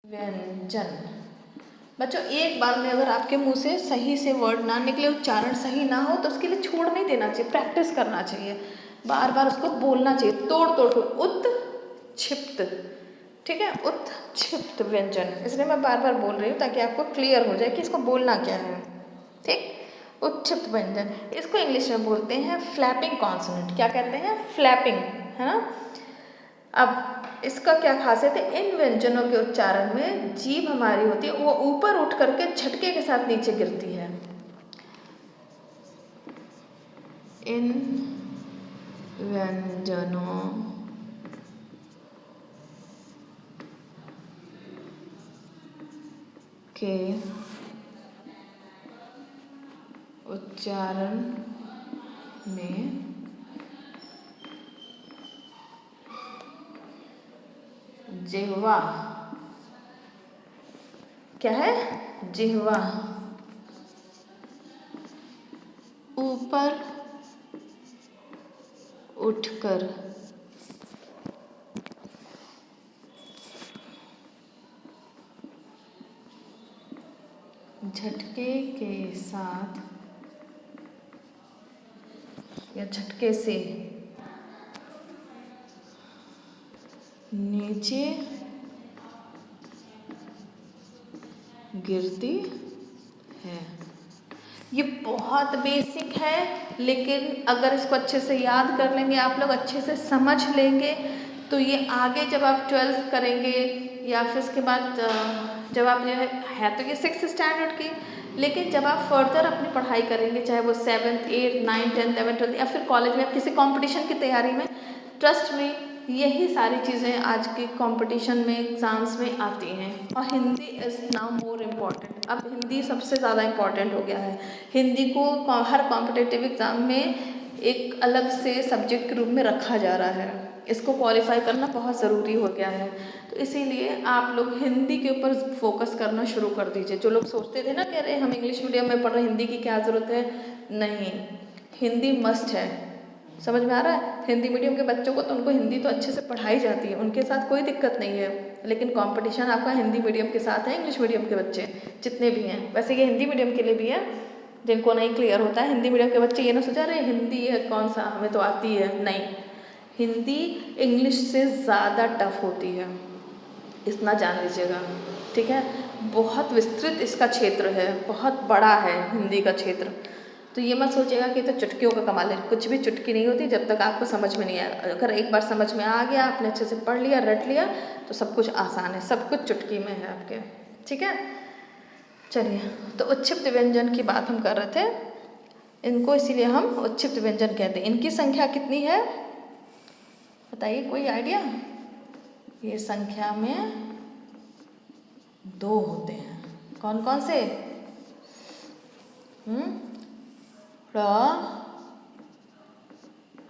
व्यंजन। बच्चों एक बार में अगर आपके मुंह से सही से वर्ड ना निकले, उच्चारण सही ना हो तो उसके लिए छोड़ नहीं देना चाहिए, प्रैक्टिस करना चाहिए, बार बार उसको बोलना चाहिए, तोड़ तोड़ कर। उत्क्षिप्त, ठीक है, उत्क्षिप्त व्यंजन, इसलिए मैं बार बार बोल रही हूँ ताकि आपको क्लियर हो जाए कि इसको बोलना क्या है। ठीक, उत्क्षिप्त व्यंजन, इसको इंग्लिश में बोलते हैं फ्लैपिंग कॉन्सोनेंट। क्या कहते हैं? फ्लैपिंग, है ना। अब इसका क्या खासियत है? इन व्यंजनों के उच्चारण में जीभ हमारी होती है वो ऊपर उठ करके झटके के साथ नीचे गिरती है। इन व्यंजनों के उच्चारण में जिह्वा, क्या है? जिह्वा ऊपर उठकर झटके के साथ या झटके से नीचे गिरती है। ये बहुत बेसिक है, लेकिन अगर इसको अच्छे से याद कर लेंगे आप लोग, अच्छे से समझ लेंगे, तो ये आगे जब आप 12th करेंगे या फिर इसके बाद जब आप जो है तो ये 6th स्टैंडर्ड की, लेकिन जब आप फर्दर अपनी पढ़ाई करेंगे, चाहे वो 7th 8th 9th 10th 11th 12th या फिर कॉलेज में किसी कंपटीशन की तैयारी में, ट्रस्ट में यही सारी चीज़ें आज के कंपटीशन में एग्ज़ाम्स में आती हैं। और Hindi is now more important, अब हिंदी सबसे ज़्यादा इम्पॉर्टेंट हो गया है। हिंदी को हर कॉम्पिटिटिव एग्ज़ाम में एक अलग से सब्जेक्ट के रूप में रखा जा रहा है, इसको क्वालिफाई करना बहुत ज़रूरी हो गया है। तो इसीलिए आप लोग हिंदी के ऊपर फोकस करना शुरू कर दीजिए। जो लोग सोचते थे ना कि अरे हम इंग्लिश मीडियम में पढ़ रहे हैं, हिंदी की क्या ज़रूरत है, नहीं, हिंदी मस्ट है। समझ में आ रहा है? हिंदी मीडियम के बच्चों को तो उनको हिंदी तो अच्छे से पढ़ाई जाती है, उनके साथ कोई दिक्कत नहीं है, लेकिन कंपटीशन आपका हिंदी मीडियम के साथ है, इंग्लिश मीडियम के बच्चे जितने भी हैं। वैसे ये हिंदी मीडियम के लिए भी है, जिनको नहीं क्लियर होता है हिंदी मीडियम के बच्चे ये ना सोचा रहे हिंदी है कौन सा, हमें तो आती है, नहीं, हिंदी इंग्लिश से ज़्यादा टफ होती है, इतना जान लीजिएगा, ठीक है। बहुत विस्तृत इसका क्षेत्र है, बहुत बड़ा है हिंदी का क्षेत्र। तो ये मत सोचिएगा कि तो चुटकियों का कमाल है, कुछ भी चुटकी नहीं होती जब तक आपको समझ में नहीं आया। अगर एक बार समझ में आ गया, आपने अच्छे से पढ़ लिया, रट लिया, तो सब कुछ आसान है, सब कुछ चुटकी में है आपके, ठीक है। चलिए, तो उच्छिप्त व्यंजन की बात हम कर रहे थे, इनको इसीलिए हम उच्छिप्त व्यंजन कहते हैं। इनकी संख्या कितनी है बताइए, कोई आइडिया? ये संख्या में 2 होते हैं। कौन कौन से? र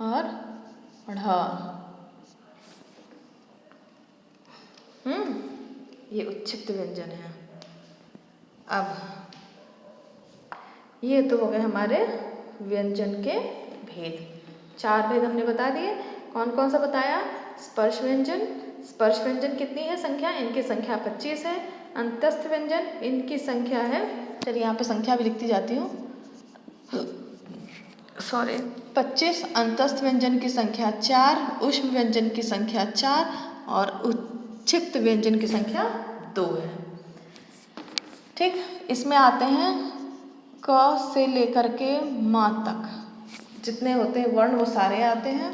और ढ़। ये उच्छिप्त व्यंजन है। अब ये तो हो गए हमारे व्यंजन के भेद। 4 भेद हमने बता दिए। कौन कौन सा बताया? स्पर्श व्यंजन, स्पर्श व्यंजन कितनी है संख्या? इनकी संख्या 25 है। अंतस्थ व्यंजन, इनकी संख्या है, चलिए यहाँ पे संख्या भी लिखती जाती हूँ, सॉरी, 25। अंतस्थ व्यंजन की संख्या 4, ऊष्म व्यंजन की संख्या 4 और उच्छिप्त व्यंजन की संख्या 2 है। ठीक, इसमें आते हैं क से लेकर के माँ तक जितने होते हैं वर्ण वो सारे आते हैं।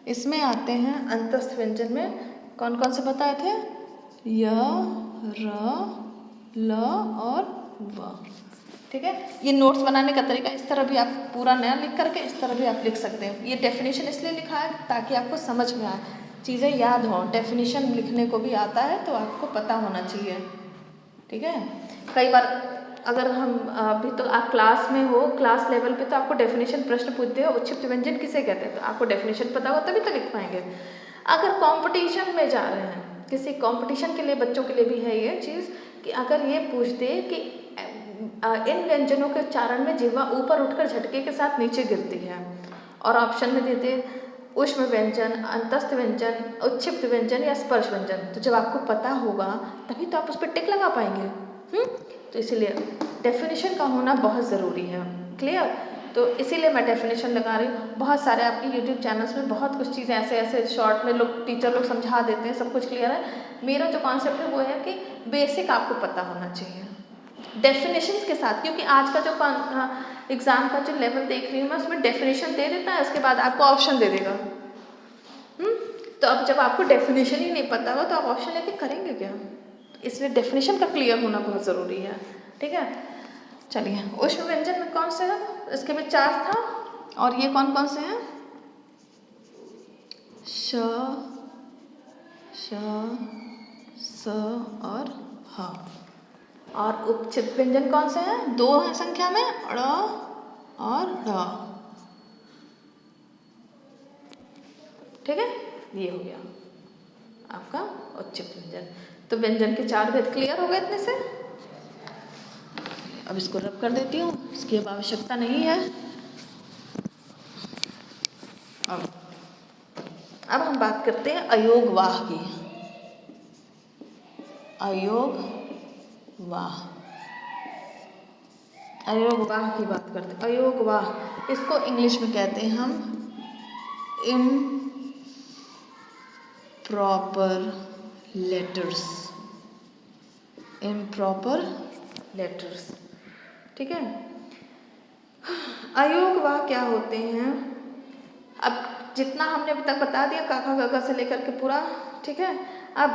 इसमें आते हैं अंतस्थ व्यंजन में कौन कौन से बताए थे? य, र, ल और व। ठीक है, ये नोट्स बनाने का तरीका, इस तरह भी आप पूरा नया लिख करके इस तरह भी आप लिख सकते हैं। ये डेफिनेशन इसलिए लिखा है ताकि आपको समझ में आए, चीज़ें याद हों। डेफिनेशन लिखने को भी आता है तो आपको पता होना चाहिए, ठीक है। कई बार अगर हम अभी तो आप क्लास में हो, क्लास लेवल पे, तो आपको डेफिनेशन प्रश्न पूछते हो उच्छिप्त व्यंजन किसे कहते हैं, तो आपको डेफिनेशन पता हो तभी तो लिख पाएंगे। अगर कंपटीशन में जा रहे हैं, किसी कंपटीशन के लिए, बच्चों के लिए भी है ये चीज़ कि अगर ये पूछ दे कि इन व्यंजनों के उच्चारण में जिह्वा ऊपर उठकर झटके के साथ नीचे गिरती है, और ऑप्शन में देते ऊष्म व्यंजन, अंतस्थ व्यंजन, उच्छिप्त व्यंजन या स्पर्श व्यंजन। तो जब आपको पता होगा तभी तो आप उस पर टिक लगा पाएंगे। तो इसीलिए डेफिनेशन का होना बहुत ज़रूरी है। क्लियर? तो इसीलिए मैं डेफिनेशन लगा रही हूँ। बहुत सारे आपके यूट्यूब चैनल्स में बहुत कुछ चीज़ें ऐसे ऐसे शॉर्ट में लोग टीचर लोग समझा देते हैं, सब कुछ क्लियर है। मेरा जो कॉन्सेप्ट है वो है कि बेसिक आपको पता होना चाहिए डेफिनेशंस के साथ, क्योंकि आज का जो एग्ज़ाम का जो लेवल देख रही हूँ मैं, उसमें डेफिनेशन दे देता है, उसके बाद आपको ऑप्शन दे देगा। तो अब जब आपको डेफिनेशन ही नहीं पता होगा तो आप ऑप्शन लेके करेंगे क्या? इसलिए डेफिनेशन का क्लियर होना बहुत ज़रूरी है। ठीक है, चलिए ऊष्म व्यंजन में कौन से है? इसके में 4 था, और ये कौन कौन से हैं? श, श, स और ह। और उपचित व्यंजन कौन से हैं? 2 हैं संख्या में, ड़ और ढ़। ठीक है, ये हो गया आपका उच्चित व्यंजन। तो व्यंजन के 4 भेद क्लियर हो गए इतने से। अब इसको रब कर देती हूँ, इसकी अब आवश्यकता नहीं है। अब हम बात करते हैं अयोगवाह की। अयोगवाह, अयोगवाह की बात करते हैं। अयोगवाह, इसको इंग्लिश में कहते हैं हम इम्प्रॉपर लेटर्स। इम्प्रॉपर लेटर्स, ठीक है। अयोगवाह क्या होते हैं? अब जितना हमने अब तक बता दिया काका गगा से लेकर के पूरा, ठीक है। अब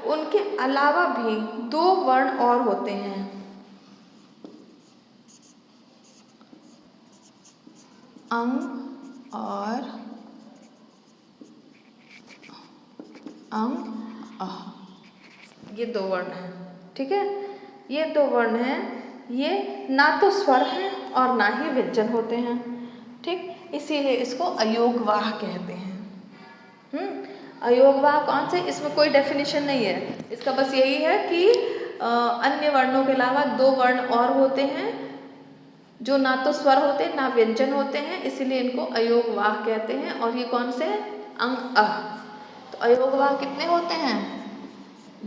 उनके अलावा भी 2 वर्ण और होते हैं। अंग और अंग अह, ये 2 वर्ण हैं, ठीक है। ये 2 वर्ण हैं, ये ना तो स्वर हैं और ना ही व्यंजन होते हैं, ठीक। इसीलिए इसको अयोगवाह कहते हैं। अयोगवाह कौन से? इसमें कोई डेफिनेशन नहीं है, इसका बस यही है कि अन्य वर्णों के अलावा 2 वर्ण और होते हैं जो ना तो स्वर होते ना व्यंजन होते हैं, इसीलिए इनको अयोगवाह कहते हैं। और ये कौन से? अंग अह। तो अयोगवाह कितने होते हैं?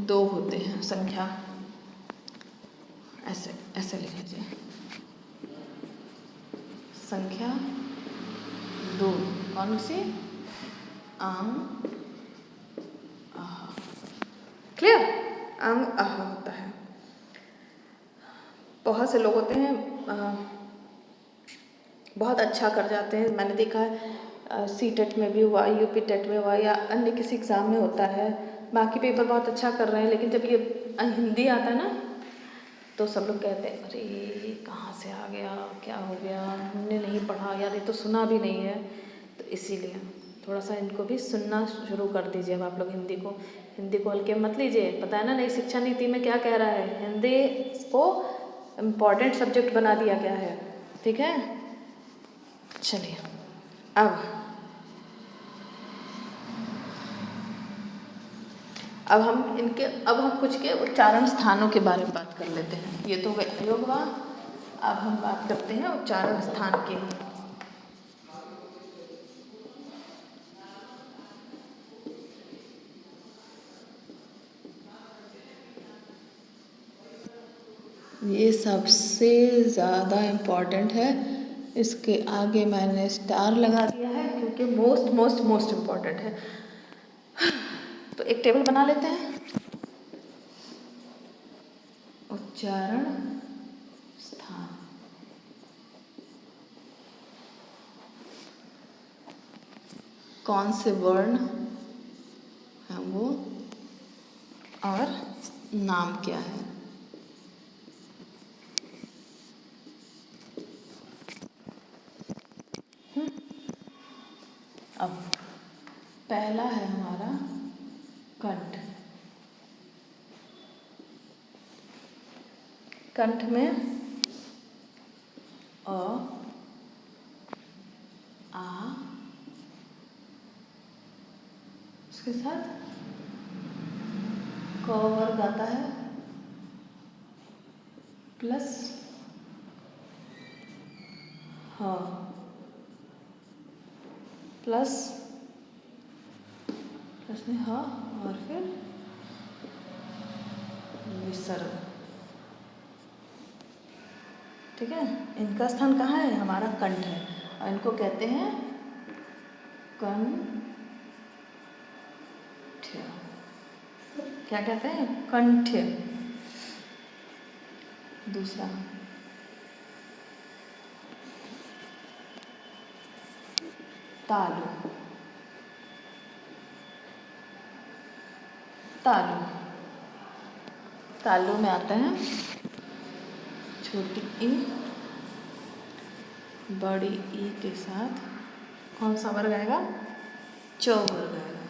2 होते हैं संख्या। ऐसे ऐसे लिख लीजिए, संख्या 2। कौन सी? अंग अह। क्लियर? अंग अह होता है। बहुत से लोग होते हैं बहुत अच्छा कर जाते हैं, मैंने देखा है सीटेट में भी हुआ, यूपी टेट में हुआ, या अन्य किसी एग्ज़ाम में होता है, बाकी पेपर बहुत अच्छा कर रहे हैं, लेकिन जब ये हिंदी आता है ना तो सब लोग कहते हैं अरे ये कहाँ से आ गया, क्या हो गया, हमने नहीं पढ़ा यार, ये तो सुना भी नहीं है। तो इसीलिए थोड़ा सा इनको भी सुनना शुरू कर दीजिए। अब आप लोग हिंदी को हल्के मत लीजिए। पता है ना नई शिक्षा नीति में क्या कह रहा है, हिंदी को इम्पॉर्टेंट सब्जेक्ट बना दिया गया है, ठीक है। चलिए अब हम कुछ के उच्चारण स्थानों के बारे में बात कर लेते हैं। ये तो अयोगवाह। अब हम बात करते हैं उच्चारण स्थान की। ये सबसे ज़्यादा इम्पॉर्टेंट है, इसके आगे मैंने स्टार लगा दिया है क्योंकि मोस्ट इम्पॉर्टेंट है। तो एक टेबल बना लेते हैं। उच्चारण स्थान, कौन से वर्ण है वो और नाम क्या है। अब पहला है हमारा कंठ। कंठ में अ, आ, उसके साथ क वर्ग आता है प्लस ह प्लस उसमें ह और फिर विसर्ग। ठीक है, इनका स्थान कहाँ है? हमारा कंठ है और इनको कहते हैं कंठ। क्या कहते हैं? कंठ। दूसरा तालु। तालु, तालु में आता है छोटी ई बड़ी ई के साथ कौन सा वर्ग आएगा? च वर्ग आएगा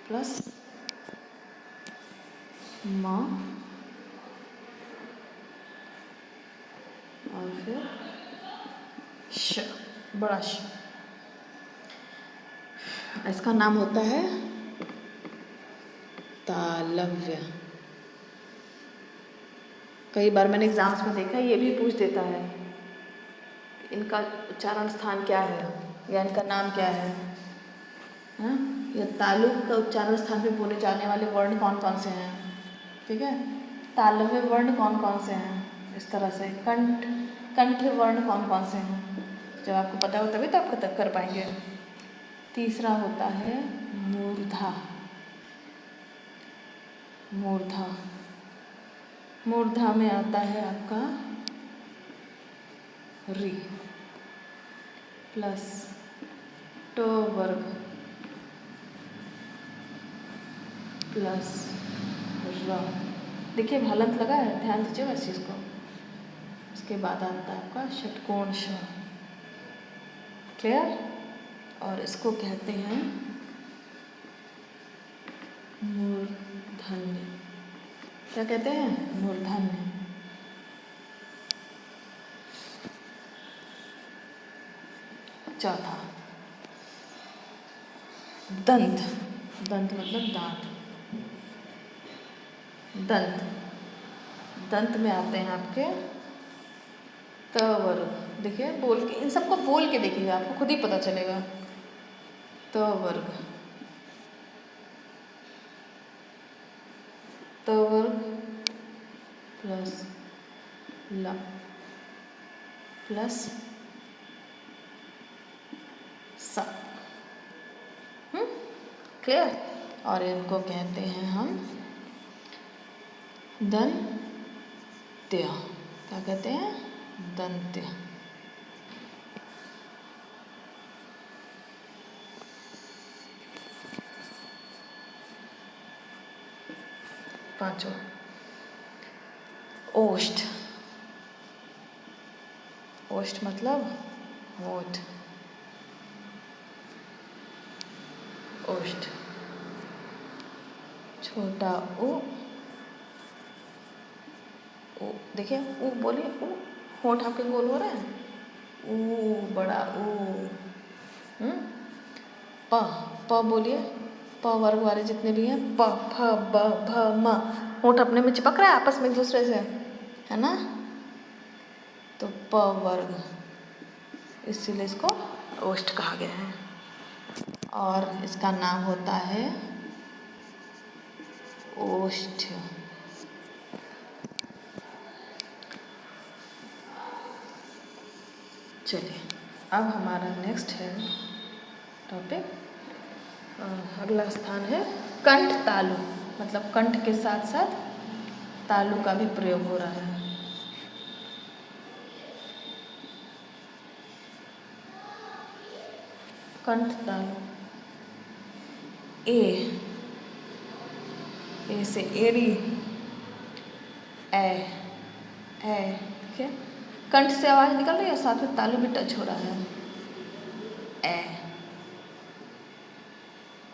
प्लस म और फिर श, बड़ा श। इसका नाम होता है तालव्य। कई बार मैंने एग्जाम्स में देखा है, ये भी पूछ देता है इनका उच्चारण स्थान क्या है या इनका नाम क्या है। हाँ, या तालु का उच्चारण स्थान पे बोले जाने वाले वर्ण कौन कौन से हैं। ठीक है, तालव्य वर्ण कौन कौन से हैं, इस तरह से कंठ कंठ वर्ण कौन कौन से हैं। जब आपको पता हो तभी तो आप कर पाएंगे। तीसरा होता है मूर्धा। मूर्धा, मूर्धा में आता है आपका री प्लस ट वर्ग प्लस र। देखिए हलंत लगा है, ध्यान दीजिएगा इस चीज़ को। उसके बाद आता है आपका षटकोण श। क्लियर? और इसको कहते हैं मूर्धन्य। क्या कहते हैं? मूर्धन्य। चौथा दंत। दंत मतलब दांत। दंत, दंत में आते हैं आपके त वर्ग। देखिए बोल के, इन सबको बोल के देखिएगा, आपको खुद ही पता चलेगा। त वर्ग, त वर्ग प्लस ल प्लस स। क्लियर? और इनको कहते हैं हम दंत्य। क्या कहते हैं? दंत्य। पांचवा ओष्ठ। ओष्ठ मतलब होठ। ओष्ठ, छोटा ऊ, ऊ देखिए, ऊ बोलिए, ऊ होठ आपके गोल हो रहा है, ऊ बड़ा ऊ। प, प बोलिए, प वर्ग वाले जितने भी हैं, प फ ब भ म, होठ अपने में चिपक रहा है आपस में एक दूसरे से, है ना। तो प वर्ग, इसीलिए इसको ओष्ठ कहा गया है। और इसका नाम होता है ओष्ठ। चलिए, अब हमारा नेक्स्ट है टॉपिक, अगला स्थान है कंठ तालु। मतलब कंठ के साथ साथ तालु का भी प्रयोग हो रहा है। कंठ तालु, ए से एड़ी, ए ठीक है, कंठ से आवाज निकल रही है, साथ में तालु भी टच हो रहा है, ए,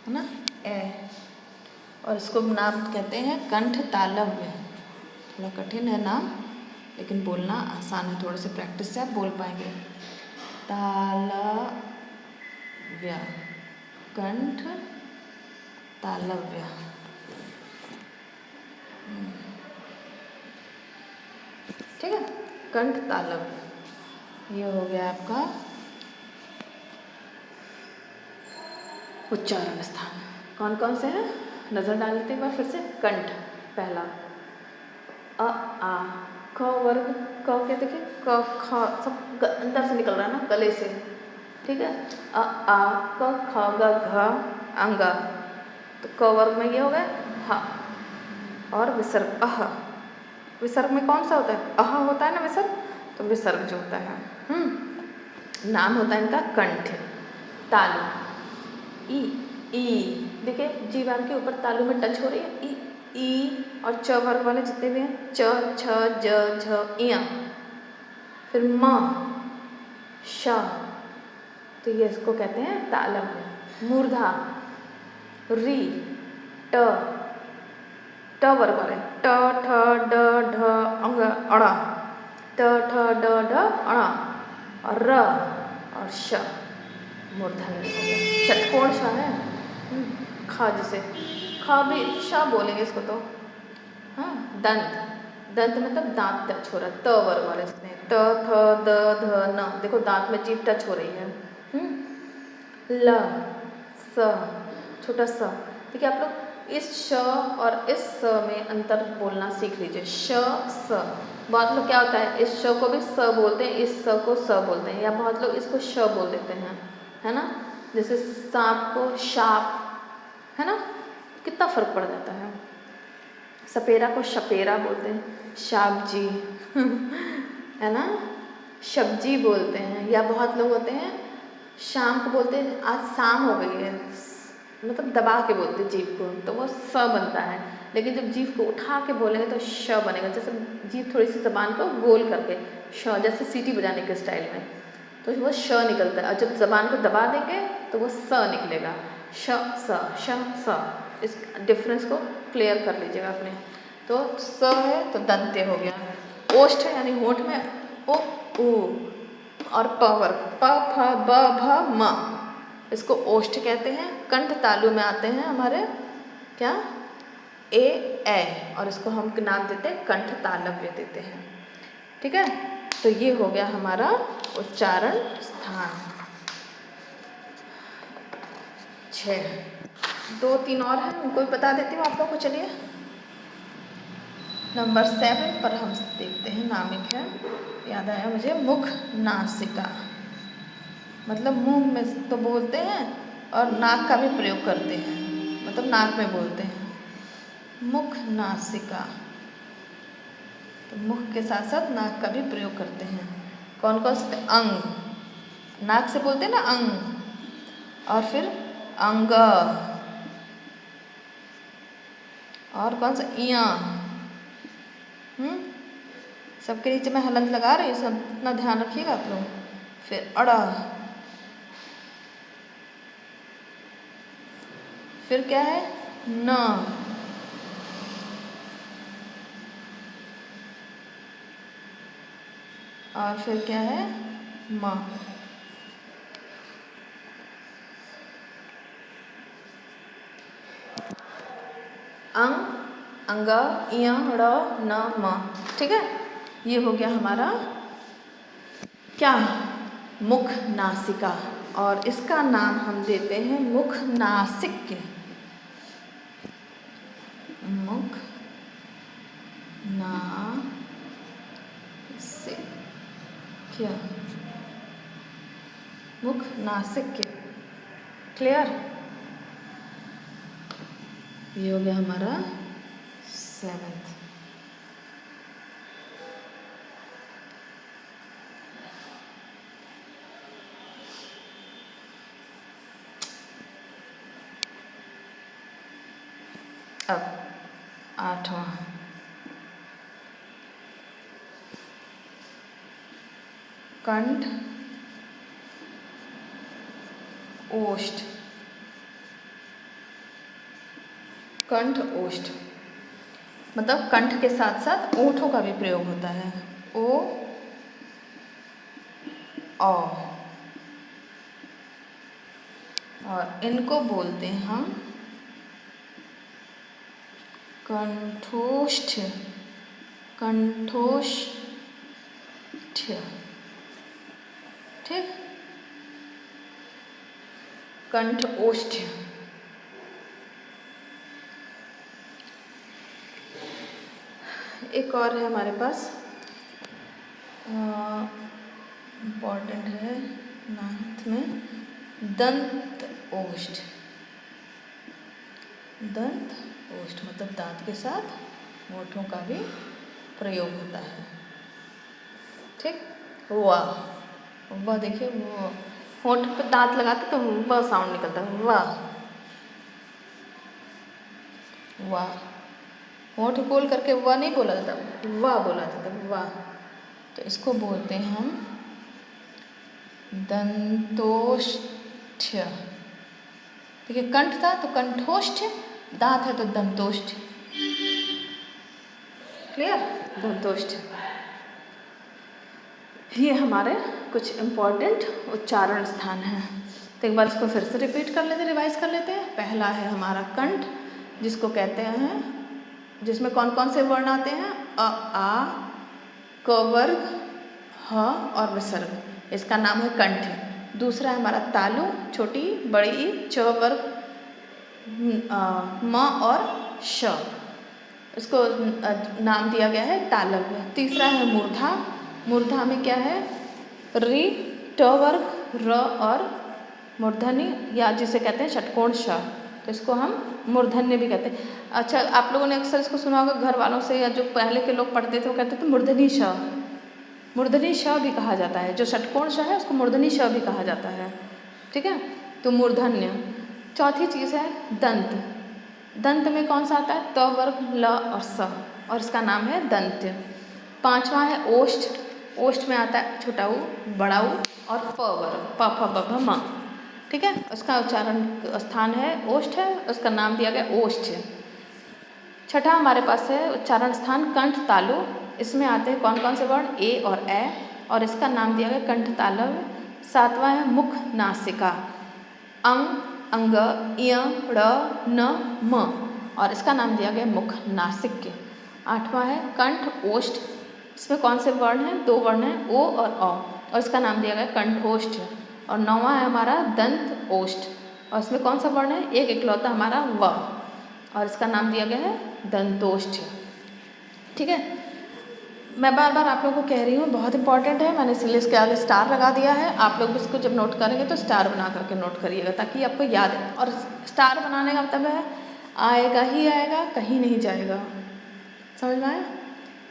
है ना, ए। और इसको नाम कहते हैं कंठ तालव्य। थोड़ा कठिन है नाम, लेकिन बोलना आसान है, थोड़े से प्रैक्टिस से आप बोल पाएंगे। तालव्य, कंठ तालव्य। ठीक है, कंठ तालव्य, ये हो गया आपका उच्चारण स्थान कौन कौन से हैं, नज़र डाल लेते एक बार फिर से। कंठ पहला, अ आ, क वर्ग, क के देखिए क ख सब अंदर से निकल रहा है ना, गले से, ठीक है। अ आ क ख ग घ अंग, तो क वर्ग में ये हो गया ह, और विसर्ग अह, विसर्ग में कौन सा होता है, अह होता है ना विसर्ग, तो विसर्ग जो होता है। नाम होता है इनका कंठ। तालु, ई ई, देखिए जीवार के ऊपर तालु में टच हो रही है, ई और च वर्ग वाले जितने भी हैं, च छ ज झ इया, फिर म श, तो ये इसको कहते हैं तालव्य। मूर्धा, री ट, ट वर्ग वाले, ट ठ ड ढ अंग अण, ट ठ ड ढ अण, और र और श, मूर्धन्य हो गया। षटकोण श है, ख जिसे ख भी श बोलेंगे इसको तो। हाँ, दंत, दंत मतलब दांत टच हो रहा है, त वर्ग वाले इसमें, त थ द ध न, देखो दांत में जीभ टच हो रही है। ल स, छोटा स, देखिए आप लोग इस श और इस स में अंतर बोलना सीख लीजिए। श स, बहुत लोग क्या होता है, इस श को भी स बोलते हैं, इस स को स बोलते हैं, या बहुत लोग इसको श बोल देते हैं, है ना। जैसे सांप को शाप, है ना, कितना फर्क पड़ जाता है। सपेरा को शपेरा बोलते हैं, शापजी है ना, सब्जी बोलते हैं। या बहुत लोग होते हैं शाम को बोलते हैं आज शाम हो गई है, मतलब दबा के बोलते हैं जीभ को, तो वो स बनता है। लेकिन जब जीभ को उठा के बोलेंगे तो श बनेगा, जैसे जीभ थोड़ी सी जबान को गोल करके श, जैसे सीटी बजाने के स्टाइल में, तो वो श निकलता है। और जब जबान को दबा देंगे तो वो स निकलेगा, श स श स। इस डिफरेंस को क्लियर कर लीजिएगा अपने। तो स है तो दंत्य हो गया, ओष्ठ है यानी होंठ में ओ उ, और प वर्ग, प फ ब भ म, इसको ओष्ठ कहते हैं। कंठ तालु में आते हैं हमारे क्या, ए, और इसको हम नाम देते हैं कंठ तालव्य देते हैं, ठीक है। तो ये हो गया हमारा उच्चारण स्थान। 6, 2 3 और हैं, उनको भी बता देती हूँ आप लोग को। चलिए नंबर 7 पर हम देखते हैं, नामिक है, याद आया मुझे, मुख नासिका, मतलब मुंह में तो बोलते हैं और नाक का भी प्रयोग करते हैं, मतलब नाक में बोलते हैं। मुख नासिका, तो मुख के साथ साथ नाक का भी प्रयोग करते हैं। कौन कौन से, अंग, नाक से बोलते हैं ना अंग, और फिर अंग, और कौन सा, इया, सबके नीचे मैं हलंत लगा रही हूँ, सब इतना ध्यान रखिएगा आप लोग। फिर अड़ा, फिर क्या है, न, और फिर क्या है, म। अंग, अंग, इया, ड़, न, म, ठीक है। ये हो गया हमारा क्या, मुख नासिका, और इसका नाम हम देते हैं मुख नासिक्य। मुख नासिक्य, मुख नासिक्य, क्लियर। ये हो गया हमारा 7th। अब 8वां, कंठ ओष्ठ, कंठ ओष्ठ, मतलब कंठ के साथ साथ ओठों का भी प्रयोग होता है, ओ औ, और इनको बोलते हैं हम कंठोष्ठ, कंठोष्ठ, ठीक। कंठ ओष्ठ। एक और है हमारे पास, इम्पॉर्टेंट है 9th में, दंत ओष्ठ। दंत ओष्ठ मतलब दांत के साथ होठों का भी प्रयोग होता है। ठीक, वाह, वाह देखिए, वो होठ पे दांत लगाते तो वाह साउंड निकलता है, वाह वाह। होठ खोल करके वाह नहीं बोला जाता, वाह बोला जाता, वाह। तो इसको बोलते हैं हम दंतोष्ठ। देखिए कंठ था तो कंठोष्ठ, दांत है तो दंतोष्ठ। क्लियर, दंतोष्ठ। ये हमारे कुछ इम्पोर्टेंट उच्चारण स्थान हैं। तो एक बार इसको फिर से रिपीट कर लेते, रिवाइज कर लेते हैं। पहला है हमारा कंठ, जिसको कहते हैं, जिसमें कौन कौन से वर्ण आते हैं, अ आ क वर्ग ह और विसर्ग, इसका नाम है कंठ। दूसरा है हमारा तालु, छोटी बड़ी ई, च वर्ग म और श, इसको नाम दिया गया है तालव्य। तीसरा है मूर्धा, मूर्धा में क्या है, री, ट वर्ग, र और मूर्धन्य, या जिसे कहते हैं षटकोण श, तो इसको हम मूर्धन्य भी कहते हैं। अच्छा, आप लोगों ने अक्सर इसको सुना होगा घर वालों से, या जो पहले के लोग पढ़ते थे वो कहते थे मूर्धनी श, मूर्धनी श भी कहा जाता है। जो षटकोण श है उसको मूर्धनी श भी कहा जाता है। ठीक है, तो मूर्धन्य। चौथी चीज़ है दंत। दंत में कौन सा आता है, त वर्ग, ल और स, और इसका नाम है दंत्य। पांचवा है ओष्ठ, ओष्ठ में आता है छोटा ऊ, बड़ा ऊ और प वर्ग, प फ ब भ म। ठीक है, उसका उच्चारण स्थान है ओष्ठ है, उसका नाम दिया गया ओष्ठ। छठा हमारे पास है उच्चारण स्थान कंठ तालु, इसमें आते हैं कौन कौन से वर्ण, ए और ए, और इसका नाम दिया गया कंठ तालव्य। सातवां है मुख नासिका, अंग, अंग, इय, ड़, न, म, और इसका नाम दिया गया मुख नासिक्य। आठवां है कंठ ओष्ठ, इसमें कौन से वर्ण हैं, दो वर्ण हैं, ओ और औ, और इसका नाम दिया गया कंठोष्ठ। और नौवां है हमारा दंत ओष्ठ, और इसमें कौन सा वर्ण है, एक इकलौता हमारा व, और इसका नाम दिया गया है दंतोष्ठ। ठीक है, मैं बार बार आप लोगों को कह रही हूँ, बहुत इंपॉर्टेंट है, मैंने इसलिए इसके आगे स्टार लगा दिया है। आप लोग इसको जब नोट करेंगे तो स्टार बना करके नोट करिएगा, ताकि आपको याद है। और स्टार बनाने का मतलब है आएगा ही आएगा, कहीं नहीं जाएगा। समझ में आया,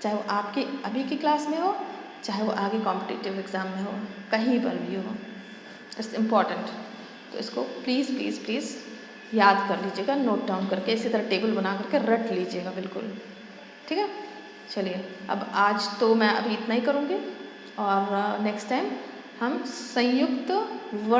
चाहे वो आपकी अभी की क्लास में हो, चाहे वो आगे कॉम्पिटिटिव एग्ज़ाम में हो, कहीं पर भी हो, इट्स इम्पॉर्टेंट। तो इसको प्लीज़ प्लीज़ प्लीज़ याद कर लीजिएगा, नोट डाउन करके, इसी तरह टेबल बना करके रट लीजिएगा बिल्कुल। ठीक है, चलिए अब आज तो मैं अभी इतना ही करूँगी, और नेक्स्ट टाइम हम संयुक्त वर्ण